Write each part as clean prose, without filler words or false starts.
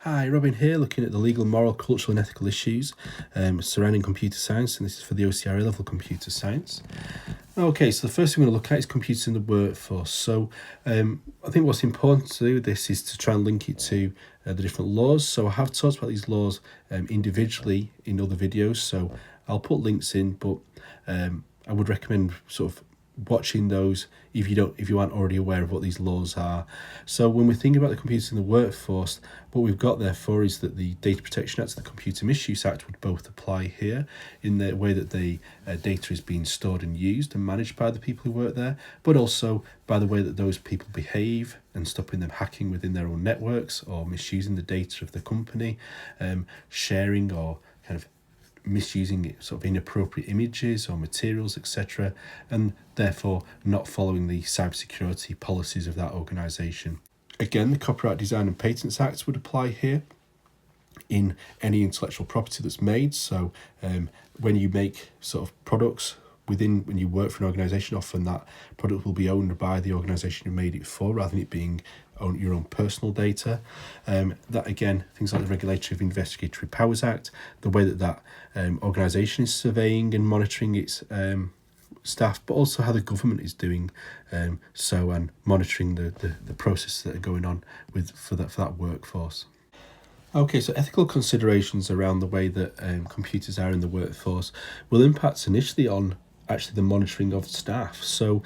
Hi, Robin here, looking at the legal, moral, cultural and ethical issues surrounding computer science, and this is for the OCR A-Level Computer Science. Okay, so the first thing we're going to look at is computers in the workforce. So I think what's important to do with this is to try and link it to the different laws. So I have talked about these laws individually in other videos, so I'll put links in, but I would recommend sort of watching those if you aren't already aware of what these laws are. So when we're thinking about the computers in the workforce, what we've got there for is that the Data Protection Act and the Computer Misuse Act would both apply here in the way that the data is being stored and used and managed by the people who work there, but also by the way that those people behave and stopping them hacking within their own networks or misusing the data of the company, sharing or kind of misusing sort of inappropriate images or materials, etc., and therefore not following the cybersecurity policies of that organisation. Again, the Copyright Design and Patents Act would apply here in any intellectual property that's made. So when you make sort of products when you work for an organisation, often that product will be owned by the organisation who made it for, rather than it being your own personal data. That again, things like the Regulatory of Investigatory Powers Act, the way that organisation is surveying and monitoring its staff, but also how the government is doing so and monitoring the processes that are going on for that workforce. Okay, so ethical considerations around the way that computers are in the workforce will impact initially on actually the monitoring of staff. So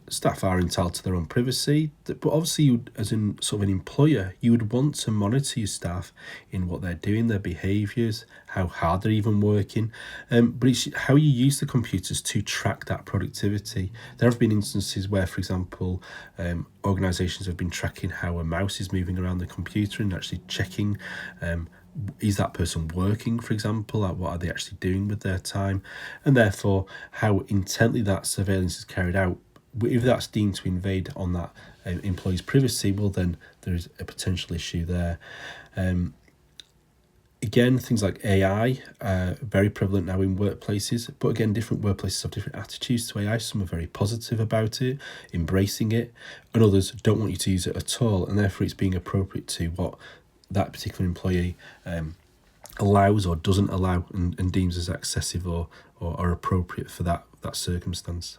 staff are entitled to their own privacy, but obviously you, as in sort of an employer, you would want to monitor your staff in what they're doing, their behaviours, how hard they're even working, but it's how you use the computers to track that productivity. There have been instances where, for example, organisations have been tracking how a mouse is moving around the computer and actually checking is that person working, for example, what are they actually doing with their time, and therefore how intently that surveillance is carried out. If that's deemed to invade on that employee's privacy, well, then there is a potential issue there. Again, things like AI are very prevalent now in workplaces, but again, different workplaces have different attitudes to AI. Some are very positive about it, embracing it, and others don't want you to use it at all, and therefore it's being appropriate to what that particular employee allows or doesn't allow and deems as excessive or appropriate for that circumstance.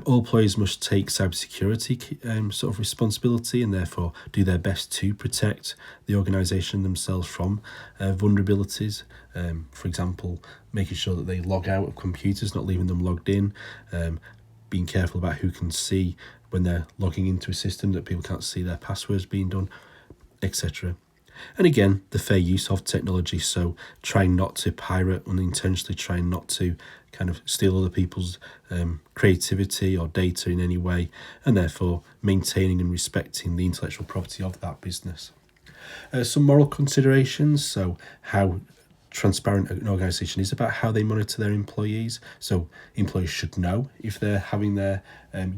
All employees must take cybersecurity sort of responsibility and therefore do their best to protect the organisation themselves from vulnerabilities. For example, making sure that they log out of computers, not leaving them logged in, being careful about who can see when they're logging into a system, that people can't see their passwords being done, etc. And again, the fair use of technology, so trying not to pirate unintentionally, trying not to kind of steal other people's creativity or data in any way, and therefore maintaining and respecting the intellectual property of that business. Some moral considerations, so how transparent an organisation is about how they monitor their employees. So employees should know if they're having their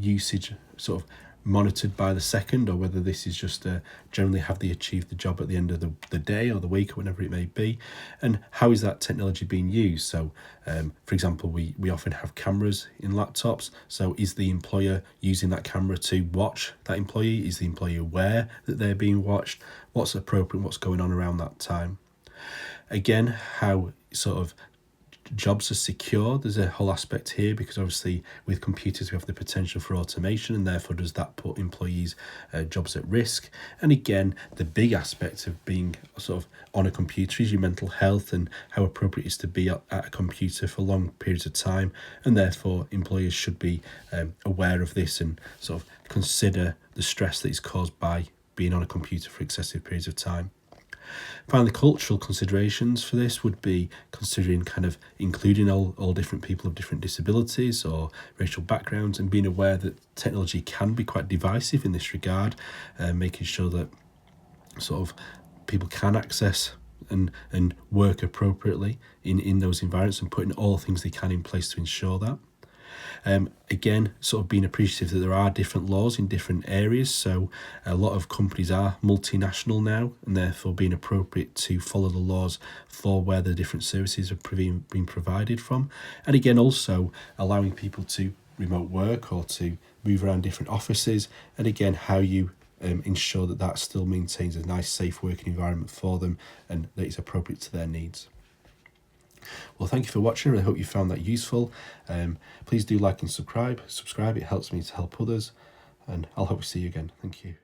usage sort of monitored by the second, or whether this is just generally have they achieved the job at the end of the day or the week or whenever it may be, and how is that technology being used. So for example, we often have cameras in laptops, so is the employer using that camera to watch that employee? Is the employee aware that they're being watched? What's appropriate, what's going on around that time? Again, how sort of jobs are secure. There's a whole aspect here, because obviously with computers we have the potential for automation, and therefore does that put employees' jobs at risk. And again, the big aspect of being sort of on a computer is your mental health and how appropriate it is to be at a computer for long periods of time, and therefore employers should be aware of this and sort of consider the stress that is caused by being on a computer for excessive periods of time. Finally, cultural considerations for this would be considering kind of including all different people of different disabilities or racial backgrounds, and being aware that technology can be quite divisive in this regard, making sure that sort of people can access and work appropriately in those environments, and putting all things they can in place to ensure that. Again, sort of being appreciative that there are different laws in different areas, so a lot of companies are multinational now, and therefore being appropriate to follow the laws for where the different services are being provided from. And again, also allowing people to remote work or to move around different offices, and again how you ensure that that still maintains a nice, safe working environment for them and that it's appropriate to their needs. Well, thank you for watching. I really hope you found that useful. Please do like and subscribe. It helps me to help others, and I'll hope to see you again. Thank you.